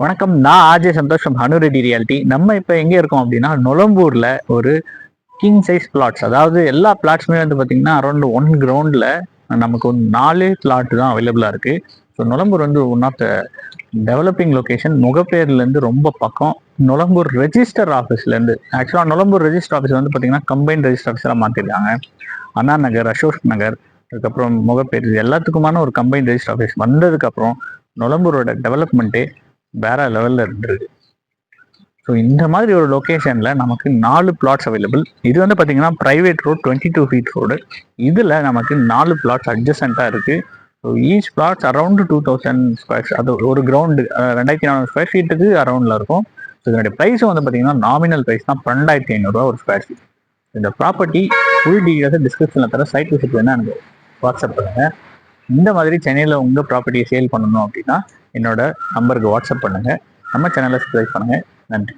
வணக்கம். நான் ஆர்ஜே சந்தோஷம், ஹனுரெட்டி ரியாலிட்டி. நம்ம இப்போ எங்கே இருக்கோம் அப்படின்னா, நொளம்பூர்ல ஒரு கிங் சைஸ் பிளாட்ஸ், அதாவது எல்லா பிளாட்ஸுமே வந்து பார்த்தீங்கன்னா அரௌண்ட் 1 கிரவுண்டில் நமக்கு ஒரு 4 பிளாட் தான் அவைலபிளாக இருக்குது. ஸோ நொளம்பூர் வந்து one of the developing location. முகப்பேர்லேருந்து ரொம்ப பக்கம். நொளம்பூர் ரெஜிஸ்டர் ஆஃபீஸ்லேருந்து, ஆக்சுவலாக நொளம்பூர் ரெஜிஸ்டர் ஆஃபீஸ் வந்து பார்த்தீங்கன்னா கம்பைன் ரெஜிஸ்டர் ஆஃபீஸராக மாற்றிருக்காங்க. அண்ணா நகர், அசோக் நகர், அதுக்கப்புறம் முகப்பேர், இது எல்லாத்துக்குமான ஒரு கம்பைன் ரெஜிஸ்டர் ஆஃபீஸ் வந்ததுக்கப்புறம் நொளம்பூரோட டெவலப்மெண்ட்டே வேற லெவலில் இருந்துருக்கு. ஸோ இந்த மாதிரி ஒரு லொக்கேஷனில் நமக்கு 4 பிளாட்ஸ் அவைலபிள். இது வந்து பார்த்தீங்கன்னா ப்ரைவேட் ரோட், 22 ஃபீட் ரோடு. இதில் நமக்கு 4 பிளாட்ஸ் அட்ஜசண்ட்டாக இருக்குது. So each plots around 2000 square, அது ஒரு கிரவுண்டு 2400 ஸ்கொயர் ஃபீட்டுக்கு அரௌண்டில் இருக்கும். ஸோ இதனுடைய ப்ரைஸும் வந்து பார்த்தீங்கன்னா நாமினல் ப்ரைஸ் தான் 12500 ஒரு ஸ்கொயர் ஃபீட். இந்த ப்ராப்பர்ட்டி ஃபுல் டீட்டெயில்ஸை டிஸ்கிரிப்ஷனில் தர, சைட் விசிட் வேணால் எனக்கு வாட்ஸ்அப் பண்ணுங்கள். இந்த மாதிரி சென்னையில் உங்கள் ப்ராப்பர்ட்டியை சேல் பண்ணணும் அப்படின்னா என்னோட நம்பருக்கு வாட்ஸ்அப் பண்ணுங்கள். நம்ம சேனலை சப்ஸ்கிரைப் பண்ணுங்கள். நன்றி.